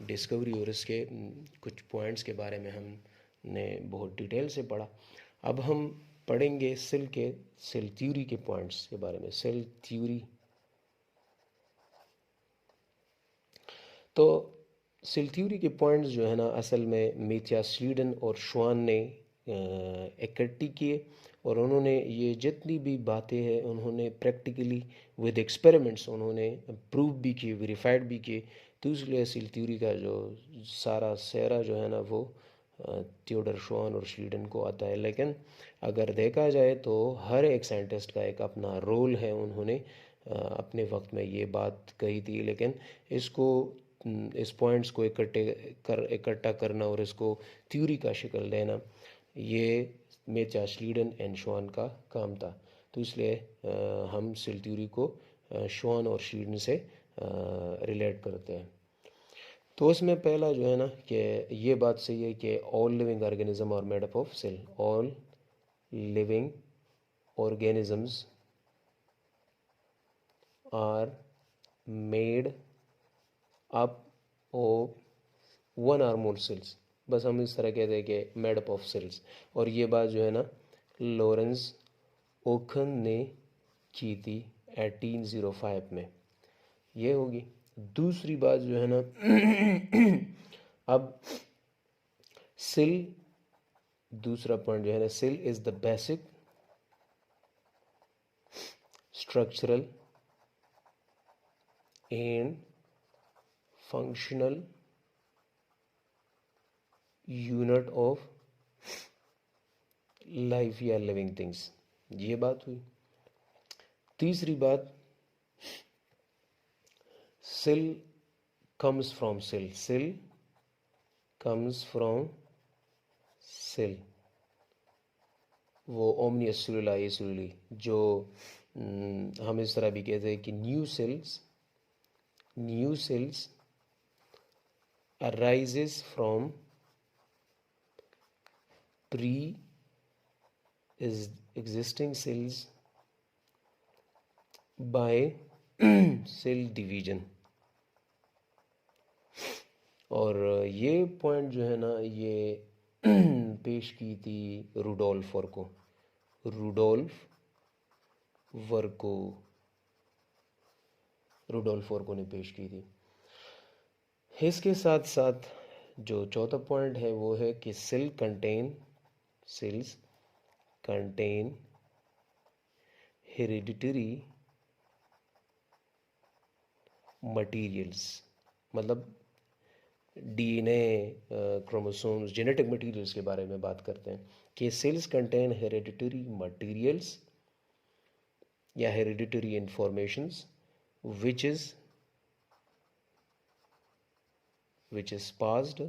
Discovery और इसके कुछ पॉइंट्स के बारे में हमने बहुत डिटेल से पढ़ा। अब हम पढ़ेंगे सेल थ्योरी के पॉइंट्स के बारे में। सेल थ्योरी, तो सेल थ्योरी के पॉइंट्स जो है ना, असल में मैथियास स्लीडन और श्वान ने इकट्ठी किए, और उन्होंने ये जितनी भी बातें हैं उन्होंने प्रैक्टिकली विद एक्सपेरिमेंट्स उन्होंने प्रूव भी किए, वेरीफाइड भी किए। तो इसलिए सेल थ्योरी का जो सारा सेहरा जो है ना वो थियोडर श्वान और स्लीडन को आता है। लेकिन अगर देखा जाए तो हर एक साइंटिस्ट का एक अपना रोल है। उन्होंने अपने वक्त में ये बात कही थी, लेकिन इसको इस पॉइंट्स को इकट्ठा करना और इसको थ्योरी का शक्ल देना, ये मैथियास स्लीडन एंड श्वान का काम था। तो इसलिए हम सेल थ्योरी को श्वान और स्लीडन से रिलेट करते हैं। तो उसमें पहला जो है ना कि ये बात सही है कि all living organism are made up of cell. All living organisms are made up of one or more cells. बस हम इस तरह कहते हैं कि मेड अप ऑफ सेल्स। और ये बात जो है ना लॉरेंस ओखन ने की थी 1805 में। ये होगी। दूसरी बात जो है ना अब सेल, दूसरा पॉइंट जो है ना, cell is the basic structural and functional unit of life या लिविंग थिंग्स। ये बात हुई। तीसरी बात, cell comes from cell, cell comes from cell। वो ओमनियस सेलुला एसेलुली जो हम इस तरह भी कहते हैं कि new sales arises from pre existing cells by cell division। और ये पॉइंट जो है ना ये पेश की थी रुडोल्फ वर्को ने पेश की थी। इसके साथ साथ जो चौथा पॉइंट है वो है कि सेल्स कंटेन हेरिडिटरी मटीरियल्स, मतलब डीएनए, क्रोमोसोम्स, जेनेटिक मटीरियल्स के बारे में बात करते हैं कि सेल्स कंटेन हेरिडिटरी मटीरियल्स या hereditary informations which is passed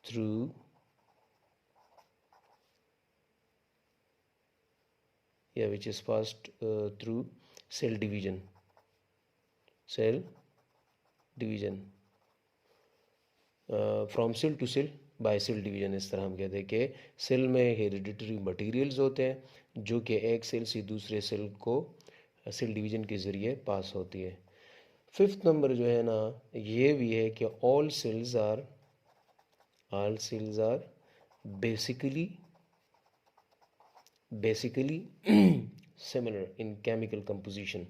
through cell division from cell to cell by cell division। इस तरह हम कहते हैं कि सेल में हेरिडिटरी मटीरियल्स होते हैं जो कि एक सेल से दूसरे सेल को सेल डिवीजन के ज़रिए पास होती है। फिफ्थ नंबर जो है ना ये भी है कि all cells are basically similar in chemical composition,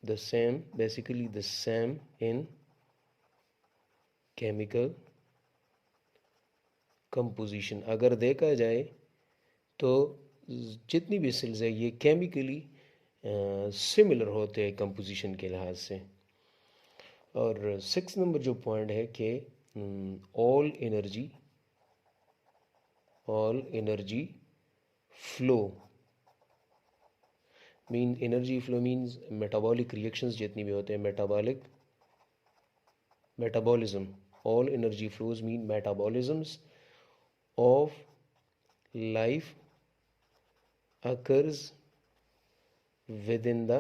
basically the same in chemical composition। अगर देखा जाए तो जितनी भी सेल्स है ये केमिकली सिमिलर होते हैं कंपोजिशन के लिहाज से। और सिक्स नंबर जो पॉइंट है कि all energy flow means metabolic reactions जितनी भी होते हैं, metabolism. All energy flows mean metabolisms of life occurs within the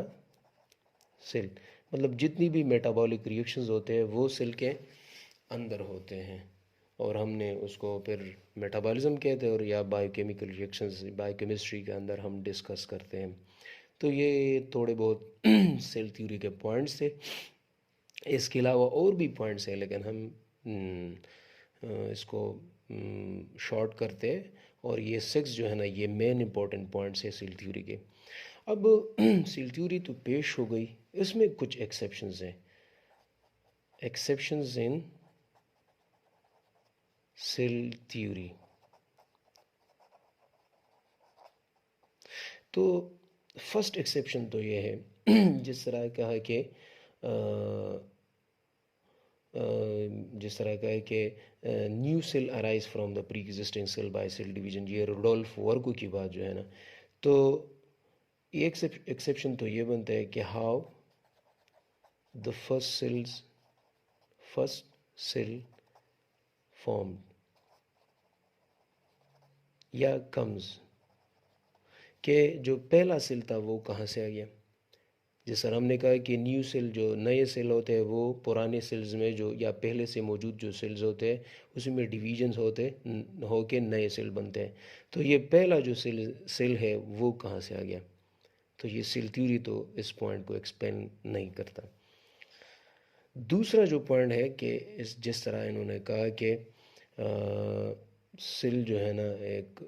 cell. मतलब जितनी भी मेटाबॉलिक रिएक्शंस होते हैं वो सेल के अंदर होते हैं, और हमने उसको फिर मेटाबॉलिज्म कहते हैं, और या बायोकेमिकल रिएक्शंस बायोकेमिस्ट्री के अंदर हम डिस्कस करते हैं। तो ये थोड़े बहुत सेल थ्योरी के पॉइंट्स थे। इसके अलावा और भी पॉइंट्स हैं, लेकिन हम इसको शॉर्ट करते हैं। और ये 6 जो है ना, ये मेन इंपॉर्टेंट पॉइंट्स है सील थ्योरी के। अब सील थ्योरी तो पेश हो गई, इसमें कुछ एक्सेप्शंस हैं। एक्सेप्शंस इन सील थ्योरी। तो फर्स्ट एक्सेप्शन तो ये है जिस तरह का है कि जिस तरह का है कि new cell arise from the pre existing cell by cell division, ये रुडोल्फ वर्गो की बात जो है ना। तो ये एक्सेप्शन तो ये बनता है कि how the first cell form या कम्स, के जो पहला सेल था वो कहाँ से आ गया। जिस तरह हमने कहा कि न्यू सेल, जो नए सेल होते हैं वो पुराने सेल्स में जो या पहले से मौजूद जो सेल्स होते हैं उसमें डिवीजन्स होते हो के नए सेल बनते हैं। तो ये पहला जो सेल है वो कहाँ से आ गया। तो ये सेल थ्योरी तो इस पॉइंट को एक्सप्लेन नहीं करता। दूसरा जो पॉइंट है कि इस जिस तरह इन्होंने कहा कि सेल जो है ना एक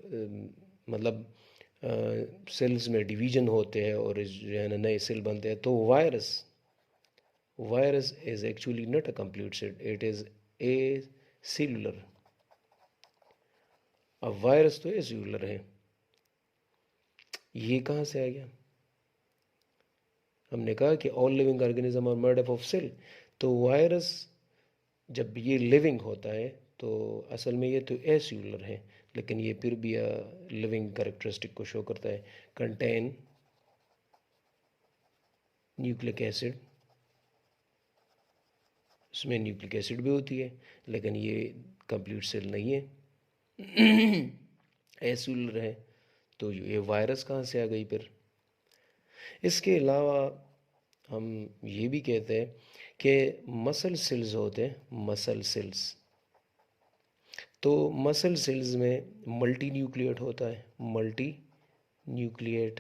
मतलब सेल्स में डिवीजन होते हैं और जो है ना नए सेल बनते हैं। तो virus is actually not a complete cell, it is acellular. अब वायरस तो ए सेलुलर है, ये कहाँ से आ गया। हमने कहा कि all living organism are made up of cell. तो वायरस जब ये लिविंग होता है तो असल में ये तो एसेलुलर है, लेकिन ये फिर भी लिविंग कैरेक्टरिस्टिक को शो करता है। कंटेन न्यूक्लिक एसिड, उसमें न्यूक्लिक एसिड भी होती है, लेकिन ये कंप्लीट सेल नहीं है, एसेलुलर है। तो ये वायरस कहाँ से आ गई फिर। इसके अलावा हम ये भी कहते हैं कि मसल सेल्स होते हैं, मसल सेल्स। तो मसल सेल्स में मल्टी न्यूक्लिएट होता है, मल्टी न्यूक्लिएट।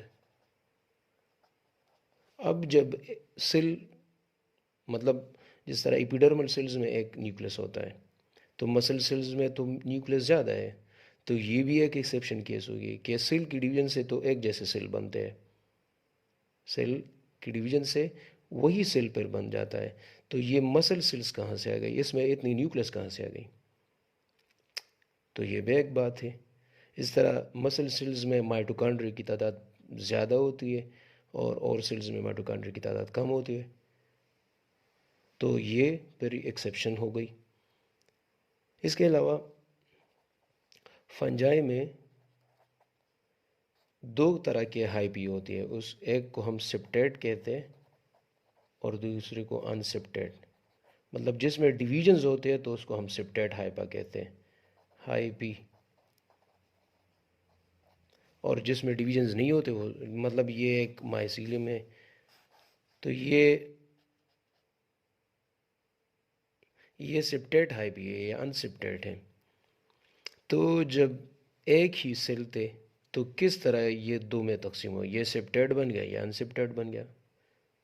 अब जब सेल मतलब जिस तरह एपिडर्मल सेल्स में एक न्यूक्लियस होता है, तो मसल सेल्स में तो न्यूक्लियस ज़्यादा है। तो ये भी एक एक्सेप्शन केस होगी कि सेल की डिवीजन से तो एक जैसे सेल बनते हैं, सेल की डिवीजन से वही सेल पर बन जाता है। तो ये मसल सेल्स कहाँ से आ गई, इसमें इतनी न्यूक्लियस कहाँ से आ गई। तो ये भी एक बात है। इस तरह मसल सेल्स में माइटोकॉन्ड्रिया की तादाद ज़्यादा होती है और सेल्स में माइटोकॉन्ड्रिया की तादाद कम होती है। तो ये फिर एक्सेप्शन हो गई। इसके अलावा फंजाई में दो तरह के हाइपी होती है, उस एक को हम सेप्टेट कहते हैं और दूसरे को अनसेप्टेड। मतलब जिसमें डिवीजन्स होते हैं तो उसको हम सेप्टेट हाइपा कहते हैं, हाइपी। और जिसमें डिवीजन्स नहीं होते वो मतलब ये एक माइसीलियम है। तो ये सेप्टेट हाइपी है, ये अनसेप्टेड है। तो जब एक ही सेल थे तो किस तरह ये दो में तकसीम हो, ये सेप्टेड बन गया या अनसेप्टेड बन गया।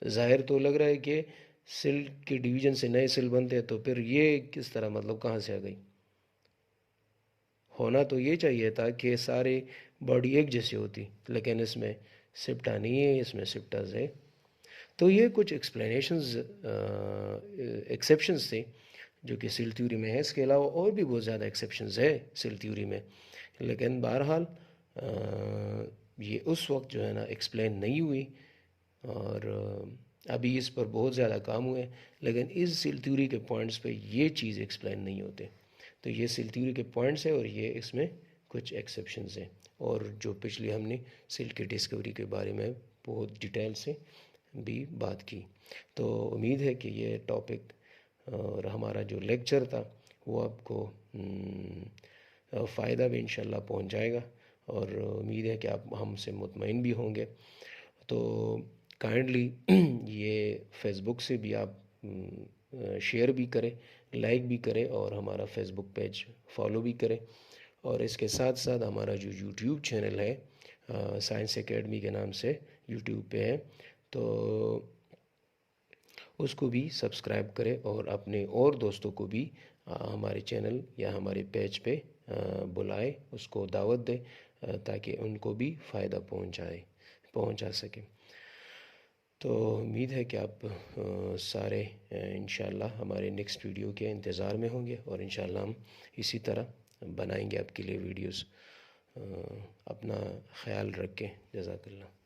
जाहिर तो लग रहा है कि सेल के डिवीजन से नए सेल बनते हैं, तो फिर ये किस तरह मतलब कहाँ से आ गई। होना तो ये चाहिए था कि सारे बॉडी एक जैसी होती, लेकिन इसमें सिप्टा नहीं है, इसमें सिप्टाज है। तो ये कुछ एक्सप्लेनेशंस एक्सेप्शंस थे जो कि सेल थ्योरी में है। इसके अलावा और भी बहुत ज़्यादा एक्सेप्शंस है सेल थ्योरी में, लेकिन बहरहाल ये उस वक्त जो है ना एक्सप्लेन नहीं हुई। और अभी इस पर बहुत ज़्यादा काम हुए, लेकिन इस सेल थ्योरी के पॉइंट्स पे ये चीज़ एक्सप्लेन नहीं होते। तो ये सेल थ्योरी के पॉइंट्स है और ये इसमें कुछ एक्सेप्शंस हैं। और जो पिछली हमने सेल की डिस्कवरी के बारे में बहुत डिटेल से भी बात की। तो उम्मीद है कि ये टॉपिक और हमारा जो लेक्चर था वो आपको फ़ायदा भी इंशाल्लाह पहुंच जाएगा। और उम्मीद है कि आप हमसे मुतमईन भी होंगे। तो काइंडली ये फेसबुक से भी आप शेयर भी करें, लाइक भी करें और हमारा फेसबुक पेज फॉलो भी करें। और इसके साथ साथ हमारा जो यूट्यूब चैनल है साइंस एकेडमी के नाम से यूट्यूब पे है, तो उसको भी सब्सक्राइब करें और अपने और दोस्तों को भी हमारे चैनल या हमारे पेज पे बुलाएं, उसको दावत दें ताकि उनको भी फ़ायदा पहुंचा सके। तो उम्मीद है कि आप सारे इंशाल्लाह हमारे नेक्स्ट वीडियो के इंतज़ार में होंगे और इंशाल्लाह हम इसी तरह बनाएंगे आपके लिए वीडियोस। अपना ख्याल रखें। जज़ाकल्लाह।